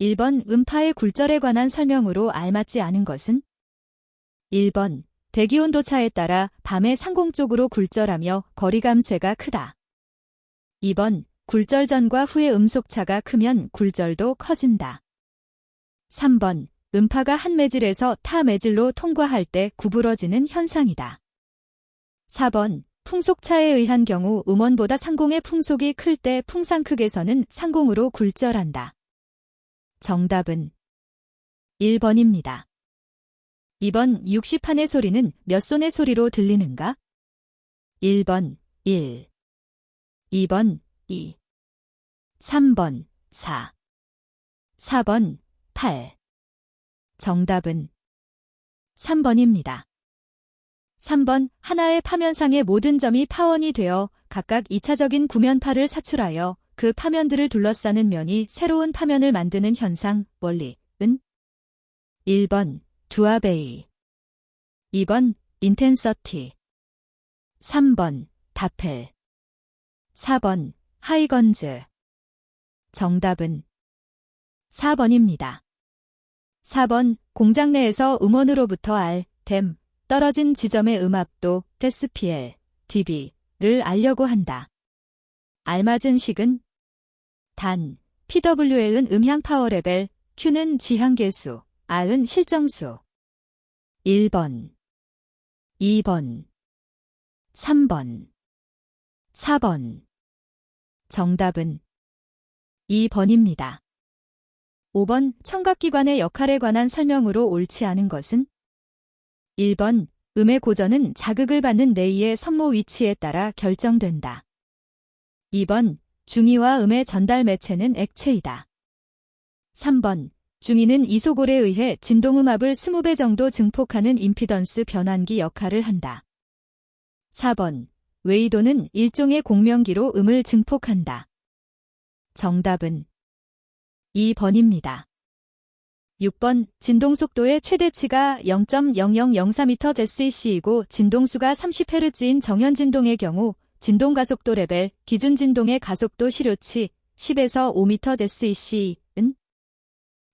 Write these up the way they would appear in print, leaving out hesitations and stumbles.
1번 음파의 굴절에 관한 설명으로 알맞지 않은 것은? 1번 대기온도차에 따라 밤에 상공 쪽으로 굴절하며 거리감 쇠가 크다. 2번 굴절 전과 후의 음속차가 크면 굴절도 커진다. 3번 음파가 한 매질에서 타 매질로 통과할 때 구부러지는 현상이다. 4번 풍속차에 의한 경우 음원보다 상공의 풍속이 클 때 풍상극에서는 상공으로 굴절한다. 정답은 1번입니다. 2번 60판의 소리는 몇 손의 소리로 들리는가? 1번 1, 2번 2, 3번 4, 4번 8. 정답은 3번입니다. 3번 하나의 파면상의 모든 점이 파원이 되어 각각 2차적인 구면파를 사출하여 그 파면들을 둘러싸는 면이 새로운 파면을 만드는 현상, 원리은? 1번 두아베이, 2번 인텐서티, 3번 다펠, 4번 하이건즈. 정답은 4번입니다. 4번 공장 내에서 음원으로부터 댐, 떨어진 지점의 음압도 데스피엘, dB를 알려고 한다. 알맞은 식은? 단, PWL은 음향 파워 레벨, Q는 지향계수, R은 실정수. 1번, 2번, 3번, 4번. 정답은 2번입니다. 5번 청각기관의 역할에 관한 설명으로 옳지 않은 것은? 1번 음의 고전은 자극을 받는 뇌의 선모 위치에 따라 결정된다. 2번 중이와 음의 전달 매체는 액체이다. 3번 중이는 이소골에 의해 진동음압을 20배 정도 증폭하는 임피던스 변환기 역할을 한다. 4번 웨이도는 일종의 공명기로 음을 증폭한다. 정답은 2번입니다. 6번 진동속도의 최대치가 0.0003m/s이고 진동수가 30Hz인 정현진동의 경우 진동가속도 레벨, 기준진동의 가속도 시료치 10에서 5m/s은?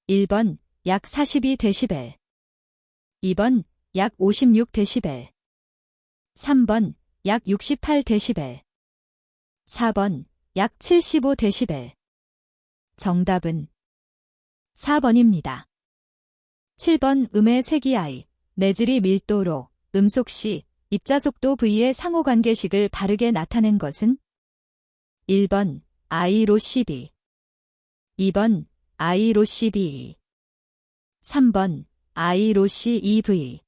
1번 약 42dB, 2번 약 56dB, 3번 약 68dB, 4번 약 75dB. 정답은 4번입니다. 7번 음의 세기I, 내질이 밀도로, 음속시, 입자속도 V의 상호관계식을 바르게 나타낸 것은? 1번 I로 CB, 2번 I로 CB, 3번 I로 CEV,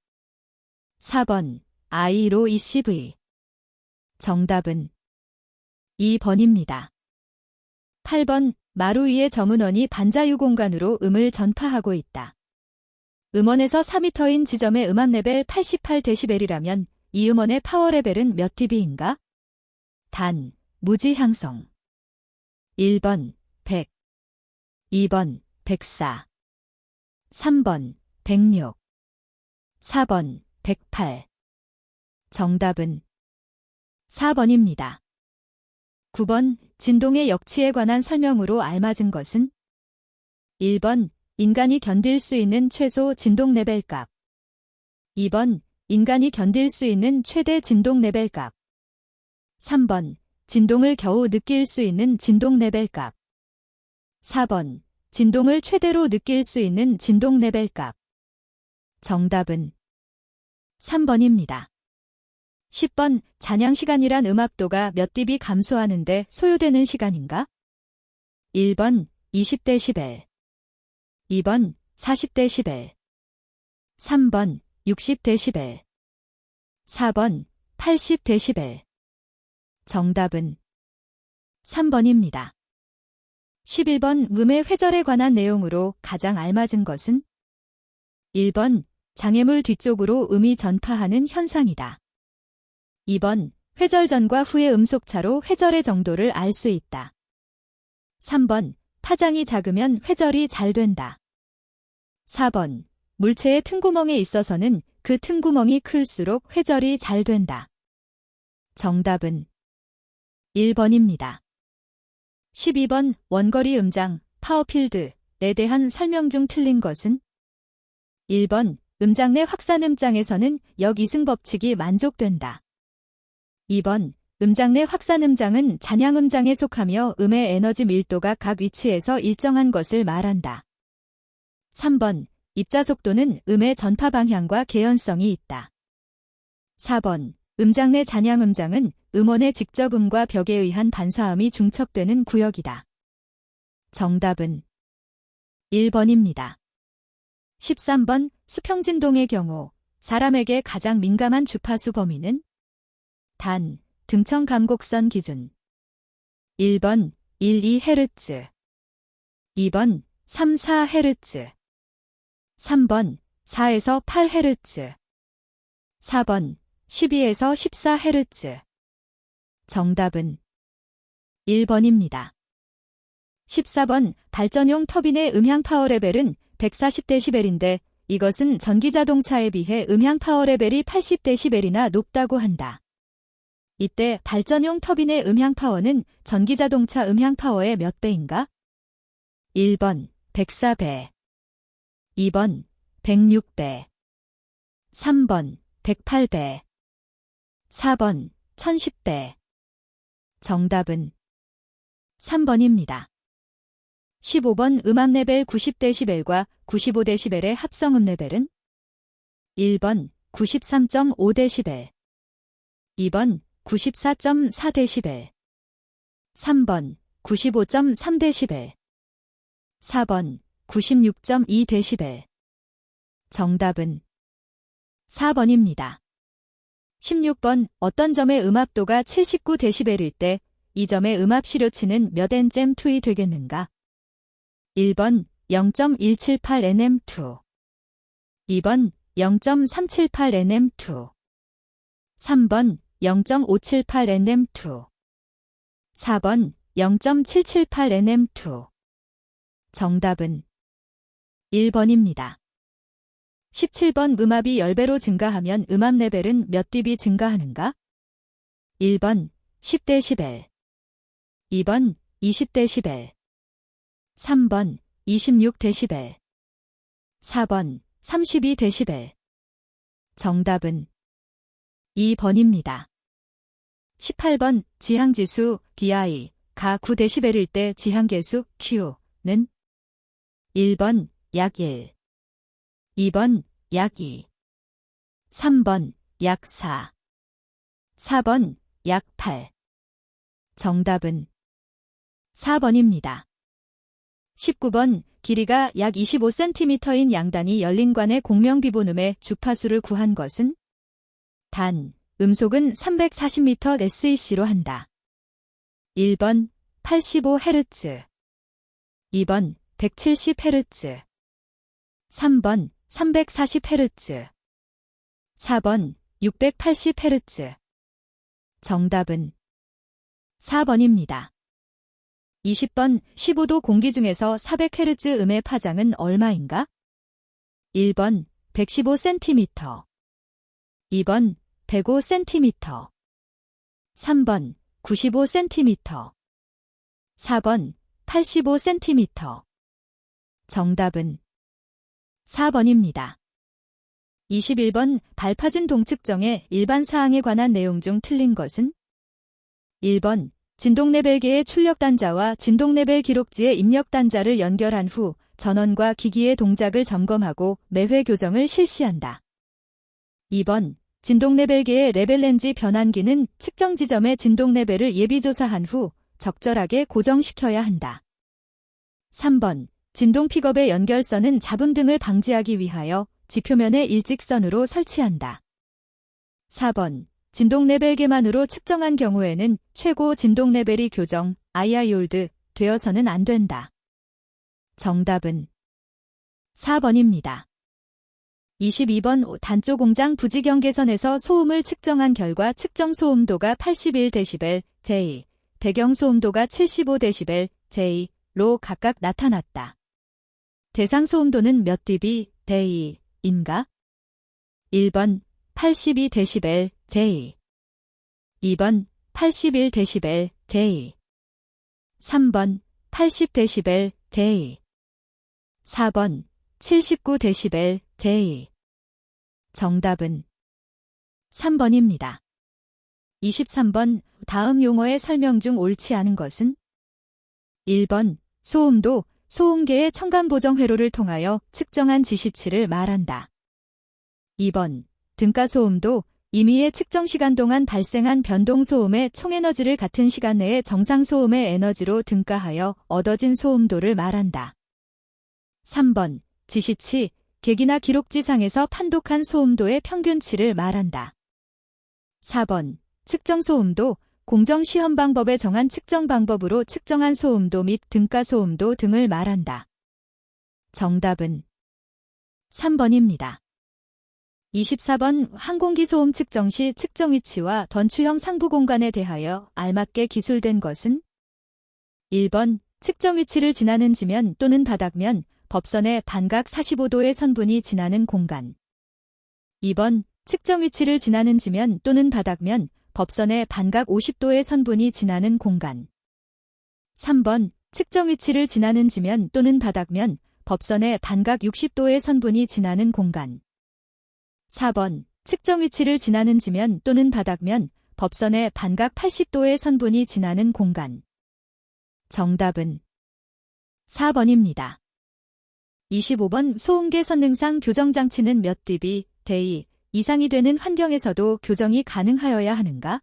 4번 I로 ECV. 정답은 2번입니다. 8번 마루 위의 점은원이 반자유 공간으로 음을 전파하고 있다. 음원에서 4m인 지점의 음압 레벨 88dB이라면 이 음원의 파워 레벨은 몇 dB인가? 단, 무지향성. 1번 100, 2번 104, 3번 106, 4번 108. 정답은 4번입니다. 9번 진동의 역치에 관한 설명으로 알맞은 것은? 1번 인간이 견딜 수 있는 최소 진동 레벨 값, 2번 인간이 견딜 수 있는 최대 진동 레벨 값, 3번 진동을 겨우 느낄 수 있는 진동 레벨 값, 4번 진동을 최대로 느낄 수 있는 진동 레벨 값. 정답은 3번입니다. 10번 잔향시간이란 음압도가 몇 dB 감소하는데 소요되는 시간인가? 1번 20dB, 2번 40dB, 3번 60dB, 4번 80dB. 정답은 3번입니다. 11번 음의 회절에 관한 내용으로 가장 알맞은 것은? 1번 장애물 뒤쪽으로 음이 전파하는 현상이다. 2번 회절 전과 후의 음속차로 회절의 정도를 알 수 있다. 3번 파장이 작으면 회절이 잘 된다. 4번 물체의 틈구멍에 있어서는 그 틈구멍이 클수록 회절이 잘 된다. 정답은 1번입니다. 12번 원거리 음장, 파워필드, 대한 설명 중 틀린 것은? 1번 음장 내 확산음장에서는 역이승 법칙이 만족된다. 2번 음장 내 확산음장은 잔향음장에 속하며 음의 에너지 밀도가 각 위치에서 일정한 것을 말한다. 3번 입자속도는 음의 전파 방향과 개연성이 있다. 4번 음장 내 잔향음장은 음원의 직접음과 벽에 의한 반사음이 중첩되는 구역이다. 정답은 1번입니다. 13번 수평진동의 경우 사람에게 가장 민감한 주파수 범위는? 단, 등청 감곡선 기준 1번 1-2Hz 2번 3-4Hz 3번 4에서 8Hz 4번 12에서 14Hz 정답은 1번입니다. 14번 발전용 터빈의 음향 파워 레벨은 140dB인데 이것은 전기자동차에 비해 음향 파워 레벨이 80dB이나 높다고 한다. 이때 발전용 터빈의 음향 파워는 전기자동차 음향 파워의 몇 배인가? 1번 104배 2번 106배 3번 108배 4번 1010배 정답은 3번입니다. 15번 음압 레벨 90dB과 95dB의 합성음 레벨은? 1번 93.5dB 2번 94.4dB 3번 95.3dB 4번 96.2dB 정답은 4번입니다. 16번 어떤 점의 음압도가 79dB일 때 이 점의 음압 시료치는 몇 Nm2이 되겠는가? 1번 0.178 Nm2 2번 0.378 Nm2 3번 0.578 Nm2 4번 0.778 Nm2 정답은 1번입니다. 17번 음압이 10배로 증가하면 음압 레벨은 몇 dB 증가하는가? 1번 10dB 2번 20dB 3번 26dB 4번 32dB 정답은 2번입니다. 18번 지향지수 DI 가 9dB일 때 지향계수 Q는? 1번 약 1 2번 약 2 3번 약 4 4번 약 8 정답은 4번입니다. 19번 길이가 약 25cm인 양단이 열린 관의 공명비본음의 주파수를 구한 것은? 단, 음속은 340m SEC로 한다. 1번 85Hz 2번 170Hz 3번 340Hz 4번 680Hz 정답은 4번입니다. 20번 15도 공기 중에서 400Hz 음의 파장은 얼마인가? 1번 115cm 2번 105cm 3번 95cm 4번 85cm 정답은 4번입니다. 21번 발파진 동측정의 일반 사항에 관한 내용 중 틀린 것은? 1번 진동레벨계의 출력단자와 진동레벨 기록지의 입력단자를 연결한 후 전원과 기기의 동작을 점검하고 매회 교정을 실시한다. 2번 진동레벨계의 레벨렌지 변환기는 측정 지점의 진동레벨을 예비조사한 후 적절하게 고정시켜야 한다. 3번 진동 픽업의 연결선은 잡음 등을 방지하기 위하여 지표면에 일직선으로 설치한다. 4번 진동 레벨계만으로 측정한 경우에는 최고 진동 레벨이 교정, IIOLD 되어서는 안 된다. 정답은 4번입니다. 22번 단조 공장 부지 경계선에서 소음을 측정한 결과 측정 소음도가 81dB, 제2, 배경 소음도가 75dB, 제2로 각각 나타났다. 대상 소음도는 몇 dB, 대2인가? 1번 82dB, 대2 2번 81dB, 대2 3번 80dB, 대2 4번 79dB 대2. 정답은 3번입니다. 23번 다음 용어의 설명 중 옳지 않은 것은? 1번 소음도, 소음계의 첨간 보정 회로를 통하여 측정한 지시치를 말한다. 2번 등가 소음도, 임의의 측정 시간 동안 발생한 변동 소음의 총에너지를 같은 시간 내에 정상 소음의 에너지로 등가하여 얻어진 소음도를 말한다. 3번 지시치, 객이나 기록지상에서 판독한 소음도의 평균치를 말한다. 4번 측정 소음도, 공정 시험 방법에 정한 측정 방법으로 측정한 소음도 및 등가 소음도 등을 말한다. 정답은 3번입니다. 24번 항공기 소음 측정 시 측정 위치와 던추형 상부 공간에 대하여 알맞게 기술된 것은? 1번 측정 위치를 지나는 지면 또는 바닥면, 법선의 반각 45도의 선분이 지나는 공간. 2번 측정 위치를 지나는 지면 또는 바닥면, 법선의 반각 50도의 선분이 지나는 공간. 3번 측정 위치를 지나는 지면 또는 바닥면, 법선의 반각 60도의 선분이 지나는 공간. 4번 측정 위치를 지나는 지면 또는 바닥면, 법선의 반각 80도의 선분이 지나는 공간. 정답은 4번입니다. 25번 소음계 선능상 교정장치는 몇 dB 대2 이상이 되는 환경에서도 교정이 가능하여야 하는가?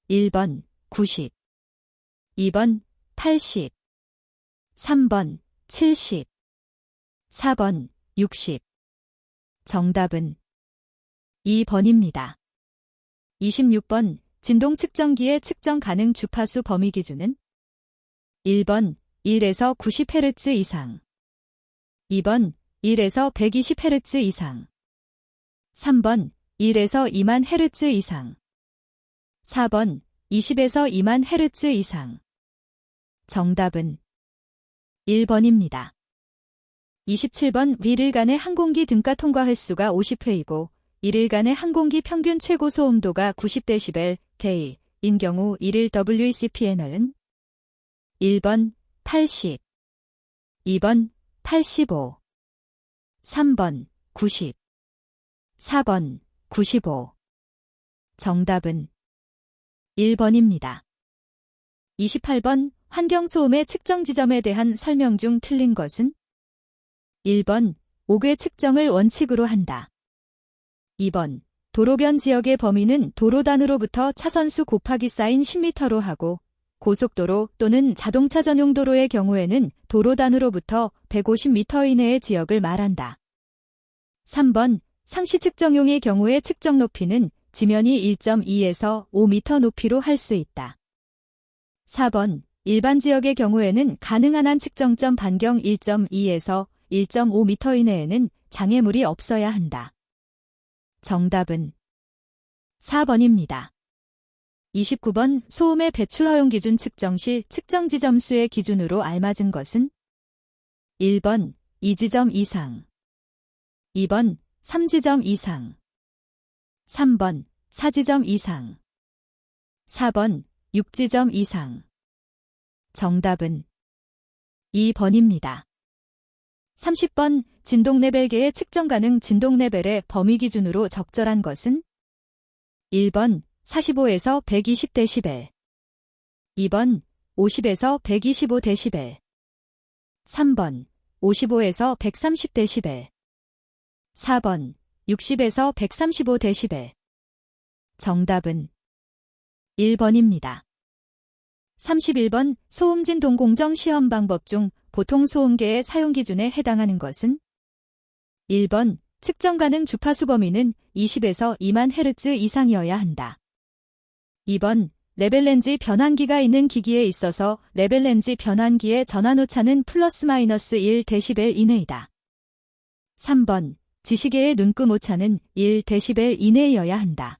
1번 90, 2번 80, 3번 70, 4번 60. 정답은 2번입니다. 26번 진동 측정기의 측정 가능 주파수 범위 기준은? 1번 1에서 90Hz 이상, 2번 1에서 120Hz 이상, 3번 1에서 2만 Hz 이상, 4번 20에서 2만 Hz 이상. 정답은 1번입니다. 27번 1일간의 항공기 등가 통과 횟수가 50회이고 1일간의 항공기 평균 최고 소음도가 90dB 대1인 경우 1일 WCPNR은? 1번 80, 2번 85, 3번 90, 4번 95. 정답은 1번입니다. 28번 환경소음의 측정 지점에 대한 설명 중 틀린 것은? 1번 옥외 측정을 원칙으로 한다. 2번 도로변 지역의 범위는 도로단으로부터 차선수 곱하기 사인 10m로 하고 고속도로 또는 자동차 전용 도로의 경우에는 도로단으로부터 150m 이내의 지역을 말한다. 3번 상시 측정용의 경우의 측정 높이는 지면이 1.2에서 5m 높이로 할 수 있다. 4번 일반 지역의 경우에는 가능한 한 측정점 반경 1.2에서 1.5m 이내에는 장애물이 없어야 한다. 정답은 4번입니다. 29번 소음의 배출 허용 기준 측정 시 측정 지점 수의 기준으로 알맞은 것은? 1번 2지점 이상, 2번 3지점 이상, 3번 4지점 이상, 4번 6지점 이상. 정답은 2번입니다. 30번 진동 레벨계의 측정 가능 진동 레벨의 범위 기준으로 적절한 것은? 1번 45에서 120dB, 2번 50에서 125dB, 3번 55에서 130dB, 4번 60에서 135dB. 정답은 1번입니다. 31번 소음 진동 공정 시험 방법 중 보통 소음계의 사용 기준에 해당하는 것은? 1번 측정 가능 주파수 범위는 20에서 2만 Hz 이상이어야 한다. 2번 레벨렌지 변환기가 있는 기기에 있어서 레벨렌지 변환기의 전환 오차는 플러스 마이너스 1dB 이내이다. 3번 지시계의 눈금 오차는 1dB 이내여야 한다.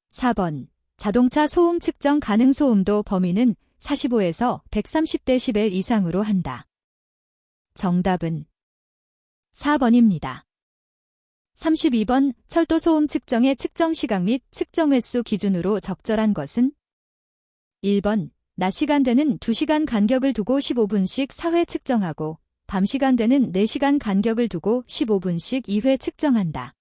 4번 자동차 소음 측정 가능 소음도 범위는 45에서 130dB 이상으로 한다. 정답은 4번입니다. 32번 철도 소음 측정의 측정 시각 및 측정 횟수 기준으로 적절한 것은? 1번 낮 시간대는 2시간 간격을 두고 15분씩 4회 측정하고 밤 시간대는 4시간 간격을 두고 15분씩 2회 측정한다.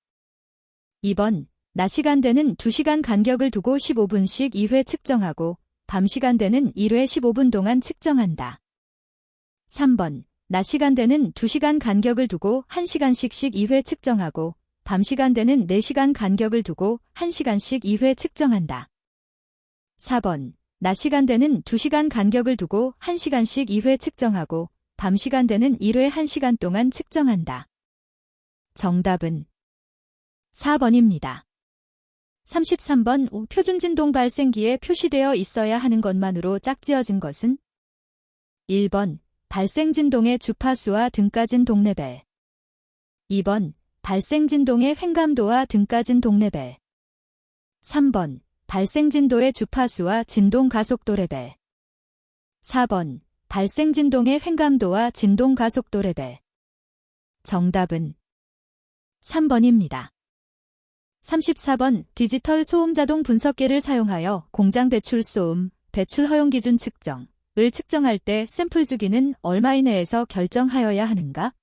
2번, 낮 시간대는 2시간 간격을 두고 15분씩 2회 측정하고 밤 시간대는 1회 15분 동안 측정한다. 3번, 낮 시간대는 2시간 간격을 두고 1시간씩씩 2회 측정하고 밤 시간대는 4시간 간격을 두고 1시간씩 2회 측정한다. 4번, 낮 시간대는 2시간 간격을 두고 1시간씩 2회 측정하고 밤 시간대는 1회 1시간 동안 측정한다. 정답은 4번입니다. 33번 표준진동 발생기에 표시되어 있어야 하는 것만으로 짝지어진 것은 1번 발생진동의 주파수와 등가진 동레벨 2번 발생진동의 횡감도와 등가진 동레벨 3번 발생진도의 주파수와 진동가속도 레벨 4번 발생진동의 횡감도와 진동가속도 레벨 정답은 3번입니다. 34번 디지털 소음 자동 분석계를 사용하여 공장 배출 소음, 배출 허용 기준 측정을 측정할 때 샘플 주기는 얼마 이내에서 결정하여야 하는가?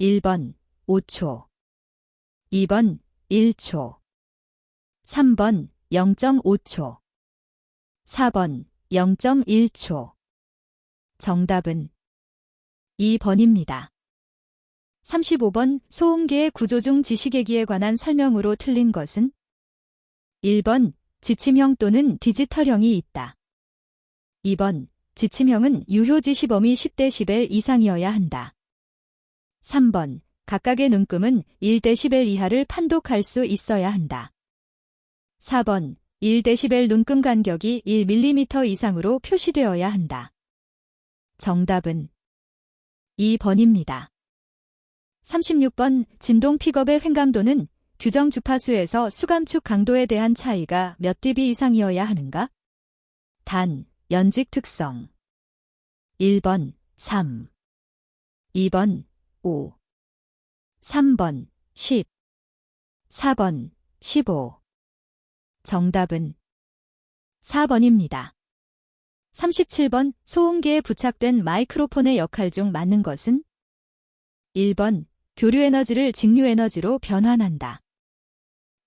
1번 5초 2번 1초 3번 0.5초 4번 0.1초 정답은 2번입니다. 35번 소음계의 구조 중 지시계기에 관한 설명으로 틀린 것은 1번 지침형 또는 디지털형이 있다. 2번 지침형은 유효 지시 범위 10dB 이상이어야 한다. 3번 각각의 눈금은 1dB 이하를 판독할 수 있어야 한다. 4번 1dB 눈금 간격이 1mm 이상으로 표시되어야 한다. 정답은 2번입니다. 36번 진동 픽업의 횡감도는 규정 주파수에서 수감축 강도에 대한 차이가 몇 dB 이상이어야 하는가? 단, 연직 특성 1번 3 2번 5 3번 10 4번 15 정답은 4번입니다. 37번 소음계에 부착된 마이크로폰의 역할 중 맞는 것은 1번 교류 에너지를 직류 에너지로 변환한다.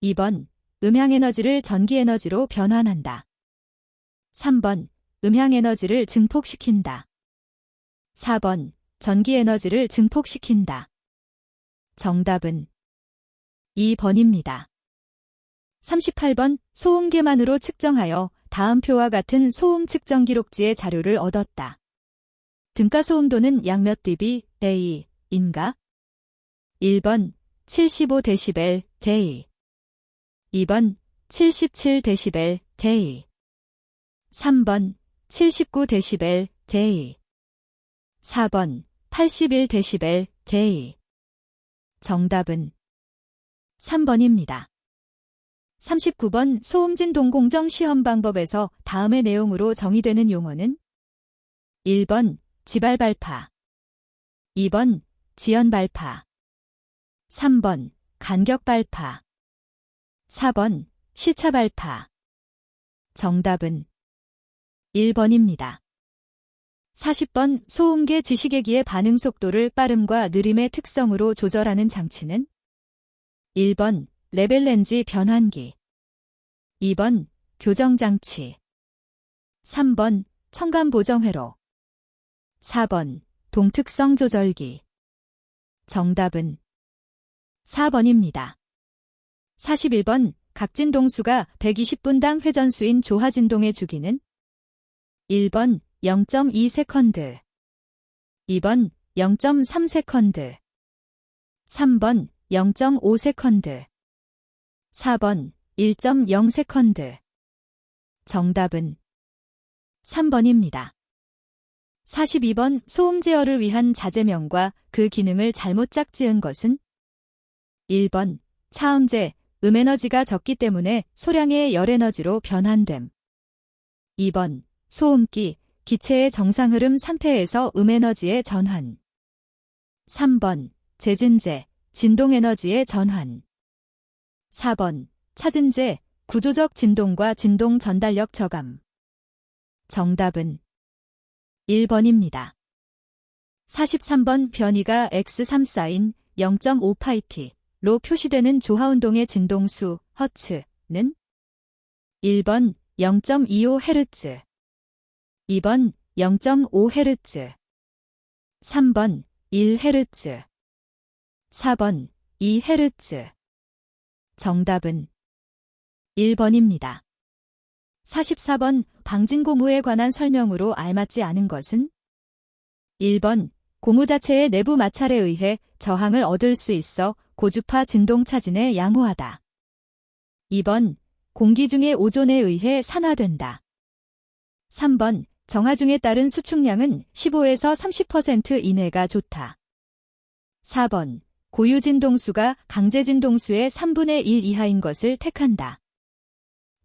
2번 음향 에너지를 전기 에너지로 변환한다. 3번 음향 에너지를 증폭시킨다. 4번 전기 에너지를 증폭시킨다. 정답은 2번입니다. 38번 소음계만으로 측정하여 다음 표와 같은 소음 측정 기록지의 자료를 얻었다. 등가 소음도는 약 몇 dB, A, 인가? 1번 75dB, 대 2번 77dB, 대 3번 79dB, 대 4번 81dB, 대 정답은 3번입니다. 39번 소음진동 공정 시험 방법에서 다음의 내용으로 정의되는 용어는 1번 지발발파 2번 지연발파 3번 간격발파 4번 시차발파 정답은 1번입니다. 40번 소음계 지시계기의 반응 속도를 빠름과 느림의 특성으로 조절하는 장치는 1번 레벨렌지 변환기 2번 교정장치 3번 청감보정회로 4번 동특성 조절기 정답은 4번입니다. 41번 각 진동수가 120분당 회전수인 조화진동의 주기는 1번 0.2세컨드 2번 0.3세컨드 3번 0.5세컨드 4번 1.0세컨드 정답은 3번입니다. 42번 소음 제어를 위한 자재명과 그 기능을 잘못 짝지은 것은 1번 차음제, 음에너지가 적기 때문에 소량의 열에너지로 변환됨 2번 소음기, 기체의 정상 흐름 상태에서 음에너지의 전환 3번 재진제, 진동에너지의 전환 4번 차진제, 구조적 진동과 진동 전달력 저감 정답은 1번입니다. 43번 변이가 x3사인 0.5파이t로 표시되는 조하운동의 진동수 허츠는 1번 0.25Hz, 2번 0.5Hz, 3번 1Hz, 4번 2Hz. 정답은 1번입니다. 44번 방진고무에 관한 설명으로 알맞지 않은 것은 1번 고무 자체의 내부 마찰에 의해 저항을 얻을 수 있어 고주파 진동 차진에 양호하다. 2번 공기 중의 오존에 의해 산화된다. 3번 정하중에 따른 수축량은 15에서 30% 이내가 좋다. 4번 고유 진동수가 강제 진동수의 3분의 1 이하인 것을 택한다.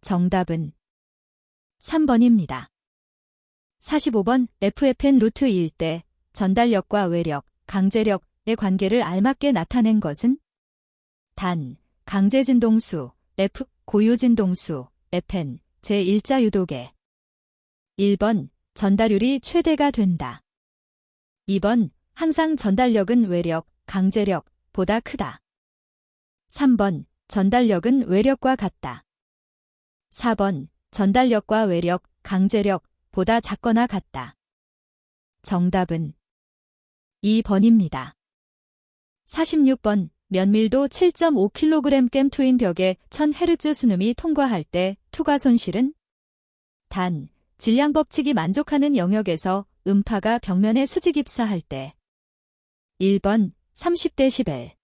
정답은 3번입니다. 45번 FFN 루트 2일 때 전달력과 외력, 강제력의 관계를 알맞게 나타낸 것은 단, 강제 진동수, F, 고유 진동수, FN, 제1자 유도계. 1번, 전달율이 최대가 된다. 2번, 항상 전달력은 외력, 강제력보다 크다. 3번, 전달력은 외력과 같다. 4번, 전달력과 외력, 강제력보다 작거나 같다. 정답은 2번입니다. 46번, 면밀도 7.5kg 겜 투인 벽에 1000Hz 순음이 통과할 때 투과 손실은 단, 질량 법칙이 만족하는 영역에서 음파가 벽면에 수직 입사할 때 1번 30dB,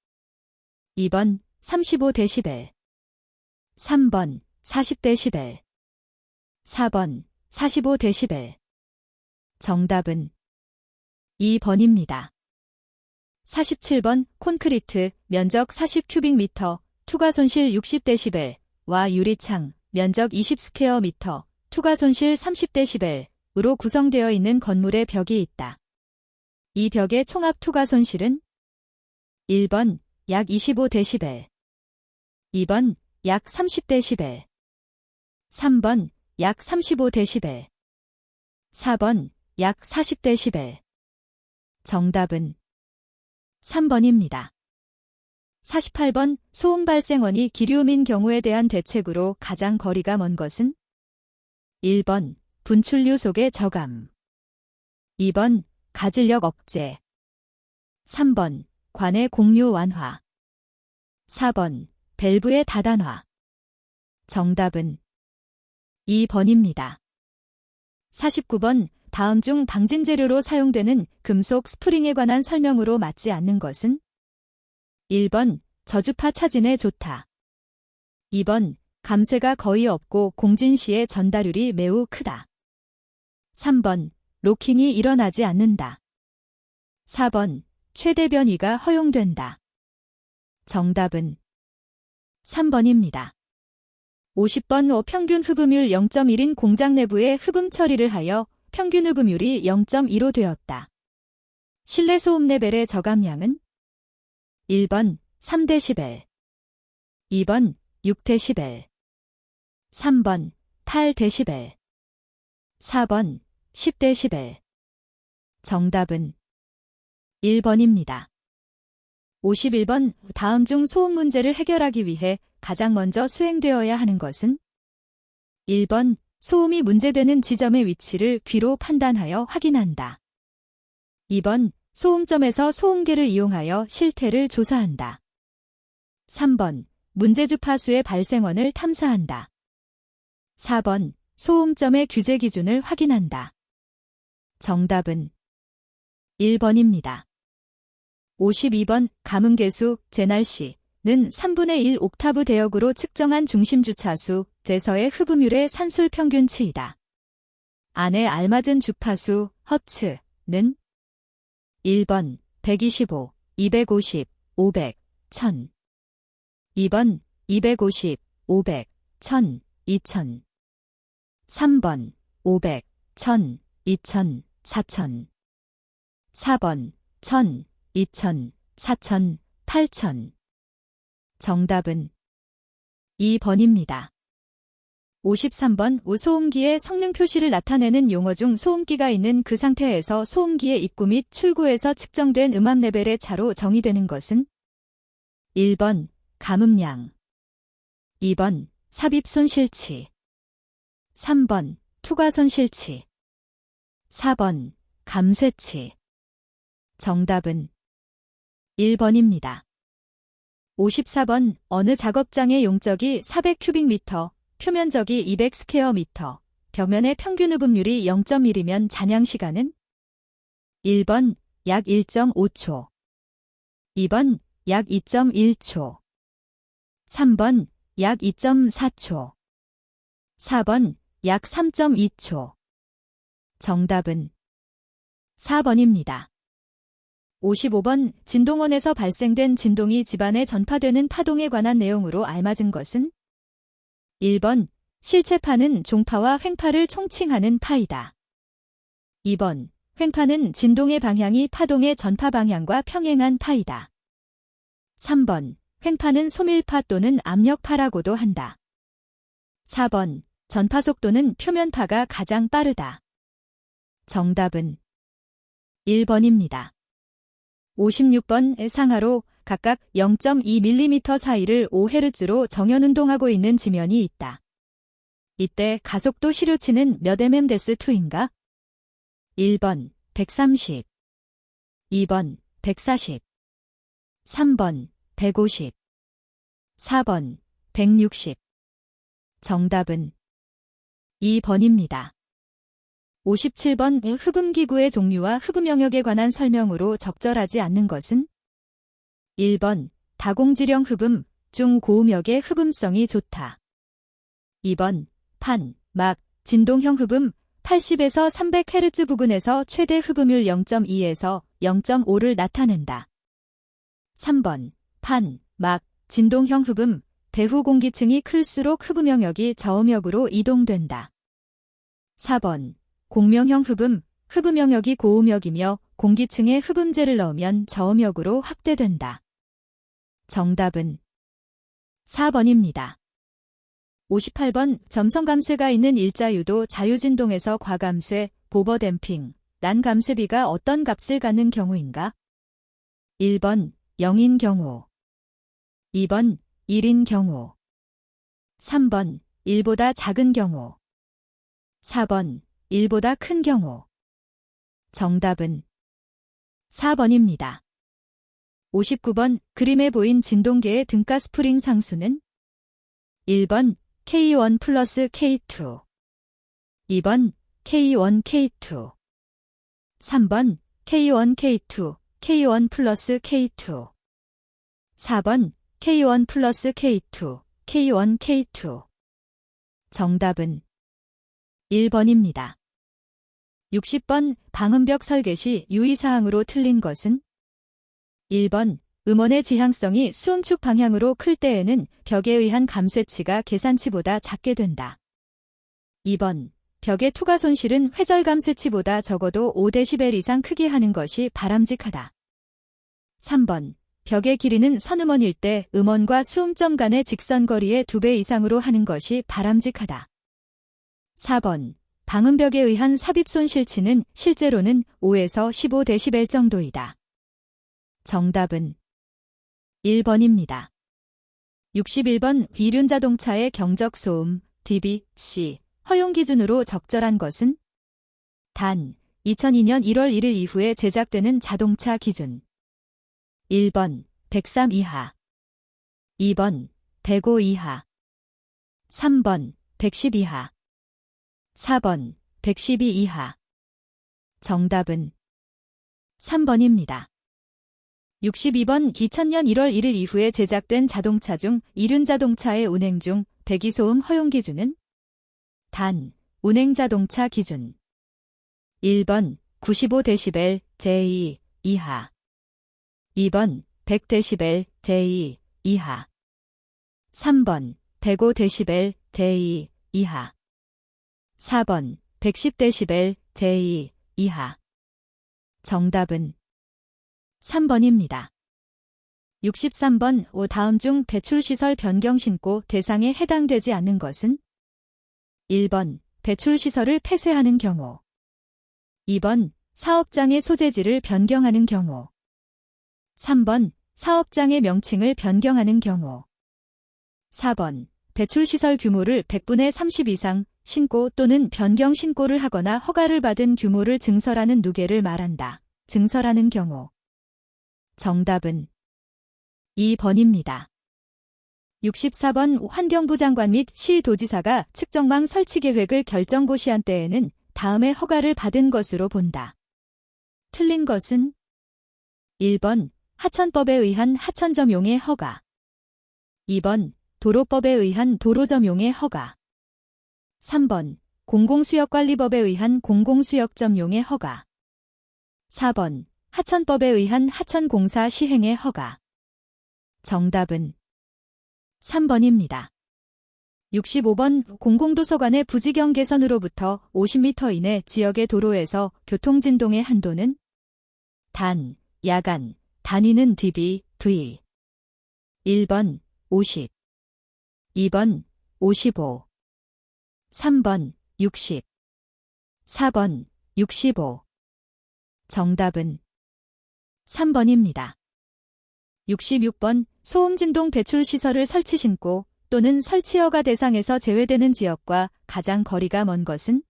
2번 35dB, 3번 40dB, 4번 45dB. 정답은 2번입니다. 47번 콘크리트 면적 40큐빅미터 투과 손실 60dB와 유리창 면적 20 스퀘어 미터 투과 손실 30dB으로 구성되어 있는 건물의 벽이 있다. 이 벽의 총합 투과 손실은 1번 약 25dB, 2번 약 30dB, 3번 약 35dB, 4번 약 40dB. 정답은 3번입니다. 48번 소음 발생원이 기류음인 경우에 대한 대책으로 가장 거리가 먼 것은 1번 분출류 속의 저감, 2번 가질력 억제, 3번 관의 공유 완화, 4번 밸브의 다단화. 정답은 2번입니다. 49번 다음 중 방진 재료로 사용되는 금속 스프링에 관한 설명으로 맞지 않는 것은 1번 저주파 차진에 좋다. 2번 감쇄가 거의 없고 공진 시의 전달율이 매우 크다. 3번 로킹이 일어나지 않는다. 4번 최대 변이가 허용된다. 정답은 3번입니다. 50번 평균 흡음율 0.1인 공장 내부의 흡음 처리를 하여 평균 흡음율이 0.25 되었다. 실내 소음 레벨의 저감량은 1번 3dB, 2번 6dB, 3번 8dB, 4번 10dB. 정답은 1번입니다. 51번 다음 중 소음 문제를 해결하기 위해 가장 먼저 수행되어야 하는 것은 1번 소음이 문제되는 지점의 위치를 귀로 판단하여 확인한다. 2번 소음점에서 소음계를 이용하여 실태를 조사한다. 3번 문제 주파수의 발생원을 탐사한다. 4번 소음점의 규제 기준을 확인한다. 정답은 1번입니다. 52번 감음계수 제날씨는 3분의 1 옥타브 대역으로 측정한 중심주차수 제서의 흡음율의 산술 평균치이다. 안에 알맞은 주파수 허츠는 1번 125, 250, 500, 1000, 2번 250, 500, 1000, 2000, 3번 500, 1000, 2000, 4000, 4번 1000, 2000, 4000, 8000. 정답은 2번입니다. 53번 소음기의 성능 표시를 나타내는 용어 중 소음기가 있는 그 상태에서 소음기의 입구 및 출구에서 측정된 음압 레벨의 차로 정의되는 것은 1번 감음량, 2번 삽입 손실치, 3번 투과 손실치, 4번 감쇄치. 정답은 1번입니다. 54번 어느 작업장의 용적이 400큐빅미터, 표면적이 200 스퀘어미터, 벽면의 평균 흡음률이 0.1이면 잔향 시간은 1번 약 1.5초, 2번 약 2.1초, 3번 약 2.4초, 4번 약 3.2초. 정답은 4번입니다. 55번 진동원에서 발생된 진동이 집안에 전파되는 파동에 관한 내용으로 알맞은 것은 1번 실체파는 종파와 횡파를 총칭하는 파이다. 2번 횡파는 진동의 방향이 파동의 전파 방향과 평행한 파이다. 3번 횡파는 소밀파 또는 압력파라고도 한다. 4번 전파 속도는 표면파가 가장 빠르다. 정답은 1번입니다. 56번 상하로 각각 0.2mm 사이를 5Hz로 정연운동하고 있는 지면이 있다. 이때 가속도 시류치는 몇 mm/2인가? 1번 130, 2번 140, 3번 150, 4번 160. 정답은 2번입니다. 57번 흡음기구의 종류와 흡음 영역에 관한 설명으로 적절하지 않는 것은 1번 다공지령 흡음, 중고음역의 흡음성이 좋다. 2번 판, 막, 진동형 흡음, 80에서 300Hz 부근에서 최대 흡음율 0.2에서 0.5를 나타낸다. 3번 판, 막, 진동형 흡음, 배후 공기층이 클수록 흡음 영역이 저음역으로 이동된다. 4번 공명형 흡음, 흡음 영역이 고음역이며 공기층에 흡음재를 넣으면 저음역으로 확대된다. 정답은 4번입니다. 58번 점성감쇄가 있는 일자유도 자유진동에서 과감쇄, 보버댐핑, 난감쇄비가 어떤 값을 갖는 경우인가? 1번 0인 경우, 2번 1인 경우, 3번 1보다 작은 경우, 4번 1보다 큰 경우. 정답은 4번입니다. 59번 그림에 보인 진동계의 등가 스프링 상수는 1번 K1 플러스 K2, 2번 K1 K2, 3번 K1 K2, K1 플러스 K2, 4번 K1 플러스 K2, K1 K2. 정답은 1번입니다. 60번 방음벽 설계 시 유의사항으로 틀린 것은 1번 음원의 지향성이 수음축 방향으로 클 때에는 벽에 의한 감쇄치가 계산치보다 작게 된다. 2번 벽의 투과 손실은 회절 감쇄치보다 적어도 5dB 이상 크게 하는 것이 바람직하다. 3번 벽의 길이는 선음원일 때 음원과 수음점 간의 직선거리의 2배 이상으로 하는 것이 바람직하다. 4번 방음벽에 의한 삽입 손실치는 실제로는 5에서 15dB 정도이다. 정답은 1번입니다. 61번 비륜 자동차의 경적 소음, dB/C, 허용 기준으로 적절한 것은? 단, 2002년 1월 1일 이후에 제작되는 자동차 기준. 1번 103 이하, 2번 105 이하, 3번 110 이하, 4번 112 이하. 정답은 3번입니다. 62번 2000년 1월 1일 이후에 제작된 자동차 중 이륜 자동차의 운행 중 배기소음 허용 기준은? 단, 운행자동차 기준. 1번 95dB 제2 이하, 2번 100dB 제2 이하, 3번 105dB 제2 이하, 4번 110dB 제2 이하. 정답은 3번입니다. 63번 다음 중 배출시설 변경 신고 대상에 해당되지 않는 것은? 1번 배출시설을 폐쇄하는 경우. 2번 사업장의 소재지를 변경하는 경우. 3번 사업장의 명칭을 변경하는 경우. 4번 배출시설 규모를 100분의 30 이상 신고 또는 변경 신고를 하거나 허가를 받은 규모를 증설하는 누계를 말한다. 증설하는 경우. 정답은 2번입니다. 64번 환경부 장관 및 시도지사가 측정망 설치 계획을 결정고시한 때에는 다음에 허가를 받은 것으로 본다. 틀린 것은 1번 하천법에 의한 하천점용의 허가. 2번 도로법에 의한 도로점용의 허가. 3번 공공수역관리법에 의한 공공수역점용의 허가. 4번 하천법에 의한 하천공사 시행의 허가. 정답은 3번입니다. 65번 공공도서관의 부지경 개선으로부터 50m 이내 지역의 도로에서 교통진동의 한도는 단, 야간, 단위는 dB, V. 1번 50, 2번 55, 3번 60, 4번 65. 정답은 3번입니다. 66번 소음진동 배출시설을 설치 신고 또는 설치허가 대상에서 제외되는 지역과 가장 거리가 먼 것은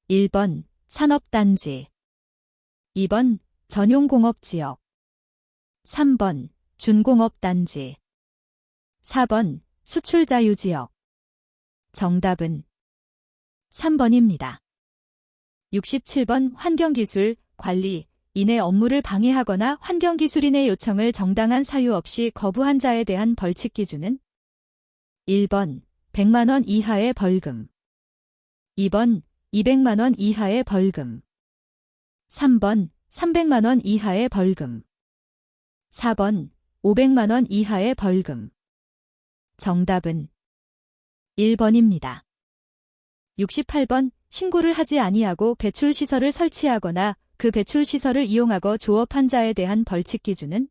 1번 산업단지, 2번 전용공업지역, 3번 준공업단지, 4번 수출자유지역. 정답은 3번입니다. 67번 환경기술, 관리, 인의 업무를 방해하거나 환경기술인의 요청을 정당한 사유 없이 거부한 자에 대한 벌칙 기준은 1번 100만원 이하의 벌금, 2번 200만원 이하의 벌금, 3번 300만원 이하의 벌금, 4번 500만원 이하의 벌금. 정답은 1번입니다. 68번 신고를 하지 아니하고 배출시설을 설치하거나 그 배출시설을 이용하고 조업한 자에 대한 벌칙 기준은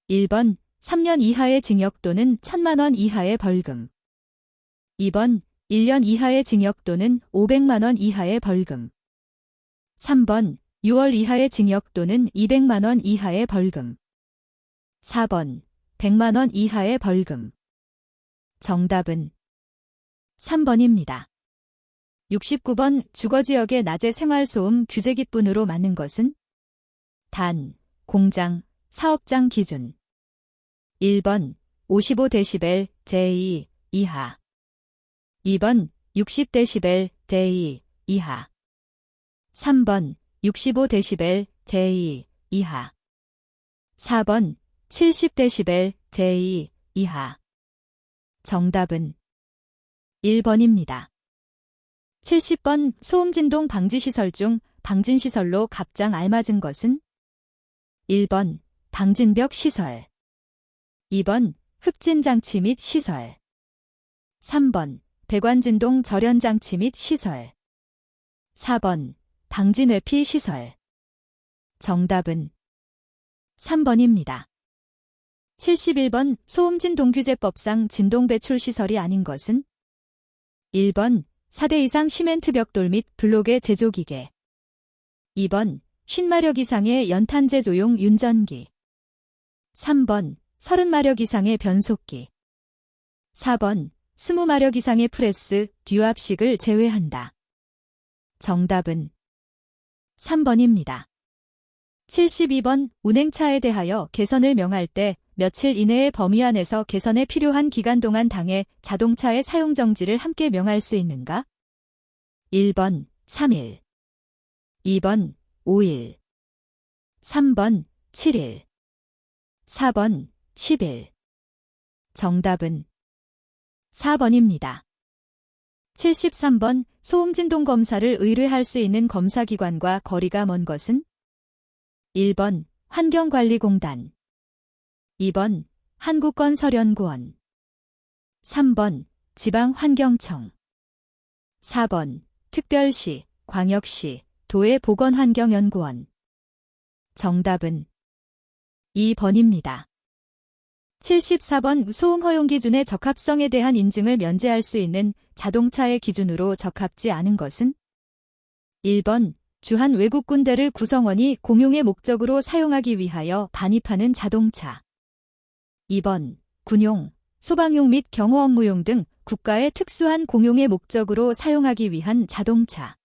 1번 3년 이하의 징역 또는 1,000만원 이하의 벌금, 2번 1년 이하의 징역 또는 500만원 이하의 벌금, 3번 6월 이하의 징역 또는 200만원 이하의 벌금, 4번 100만원 이하의 벌금. 정답은 3번입니다. 69번 주거지역의 낮의 생활소음 규제 기준으로 맞는 것은 단, 공장, 사업장 기준. 1번 55dB 제2 이하, 2번 60dB 대2 이하, 3번 65dB 대2 이하, 4번 70dB 제2 이하. 정답은 1번입니다. 70번 소음진동 방지시설 중 방진시설로 갑장 알맞은 것은 1번 방진벽 시설, 2번 흡진장치 및 시설, 3번 배관진동 절연장치 및 시설, 4번 방진회피 시설. 정답은 3번입니다. 71번 소음진동규제법상 진동배출시설이 아닌 것은 1번 4대 이상 시멘트 벽돌 및 블록의 제조기계, 2번 50마력 이상의 연탄재조용 윤전기, 3번 30마력 이상의 변속기, 4번 20마력 이상의 프레스, 듀압식을 제외한다. 정답은 3번입니다. 72번 운행차에 대하여 개선을 명할 때 며칠 이내의 범위 안에서 개선에 필요한 기간 동안 당해 자동차의 사용 정지를 함께 명할 수 있는가? 1번 3일, 2번 5일, 3번 7일, 4번 10일. 정답은 4번입니다. 73번 소음진동 검사를 의뢰할 수 있는 검사기관과 거리가 먼 것은 1번 환경관리공단, 2번 한국건설연구원, 3번 지방환경청, 4번 특별시, 광역시, 도의 보건환경연구원. 정답은 2번입니다. 74번 소음 허용 기준의 적합성에 대한 인증을 면제할 수 있는 자동차의 기준으로 적합지 않은 것은? 1번 주한 외국 군대를 구성원이 공용의 목적으로 사용하기 위하여 반입하는 자동차. 2번 군용, 소방용 및 경호 업무용 등 국가의 특수한 공용의 목적으로 사용하기 위한 자동차.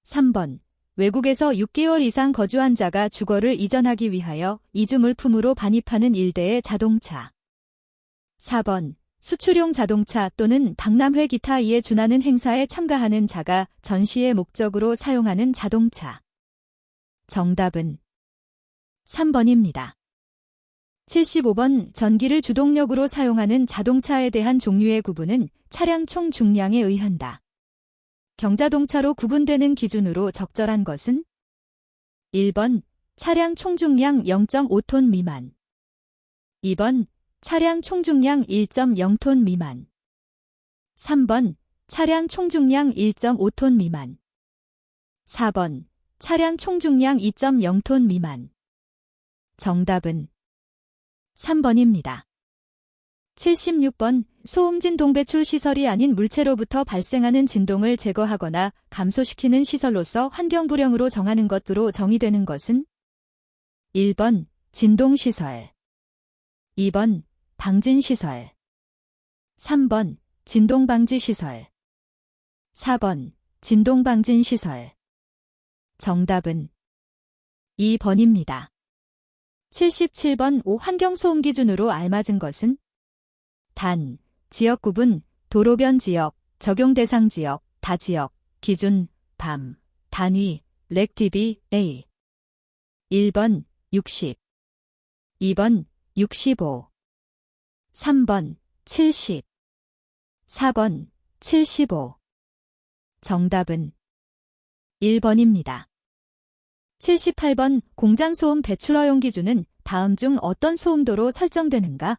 3번 외국에서 6개월 이상 거주한 자가 주거를 이전하기 위하여 이주 물품으로 반입하는 일대의 자동차. 4번 수출용 자동차 또는 박람회 기타 이에 준하는 행사에 참가하는 자가 전시의 목적으로 사용하는 자동차. 정답은 3번입니다. 75번 전기를 주동력으로 사용하는 자동차에 대한 종류의 구분은 차량 총 중량에 의한다. 경자동차로 구분되는 기준으로 적절한 것은? 1번 차량 총중량 0.5톤 미만. 2번 차량 총중량 1.0톤 미만. 3번 차량 총중량 1.5톤 미만. 4번 차량 총중량 2.0톤 미만. 정답은 3번입니다. 76번 소음진동 배출 시설이 아닌 물체로부터 발생하는 진동을 제거하거나 감소시키는 시설로서 환경불량으로 정하는 것으로 정의되는 것은? 1번 진동시설. 2번 방진시설. 3번 진동방지시설. 4번 진동방진시설. 정답은 2번입니다. 77번 환경소음 기준으로 알맞은 것은? 단, 지역구분, 도로변 지역, 적용 대상 지역, 다지역, 기준, 밤, 단위, 렉TV, A. 1번 60. 2번 65. 3번 70. 4번 75. 정답은 1번입니다. 78번 공장소음 배출 허용 기준은 다음 중 어떤 소음도로 설정되는가?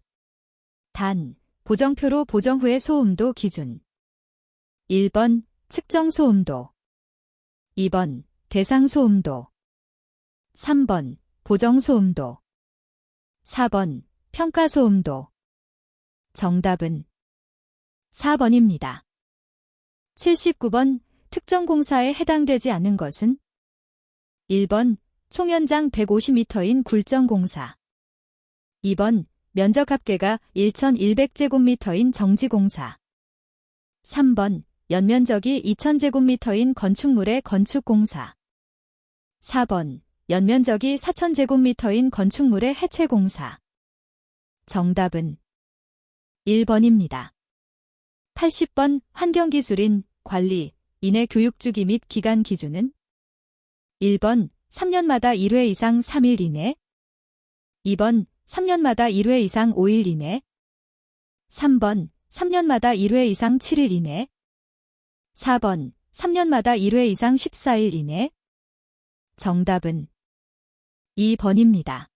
단, 보정표로 보정 후의 소음도 기준. 1번 측정 소음도. 2번 대상 소음도. 3번 보정 소음도. 4번 평가 소음도. 정답은 4번입니다. 79번 특정 공사에 해당되지 않는 것은? 1번 총연장 150m인 굴정공사. 2번 면적 합계가 1100제곱미터인 정지공사. 3번 연면적이 2000제곱미터인 건축물의 건축공사. 4번 연면적이 4000제곱미터인 건축물의 해체공사. 정답은 1번입니다. 80번 환경기술인, 관리, 인의 교육주기 및 기간 기준은? 1번 3년마다 1회 이상 3일 이내. 2번 3년마다 1회 이상 5일 이내. 3번 3년마다 1회 이상 7일 이내. 4번 3년마다 1회 이상 14일 이내. 정답은 2번입니다.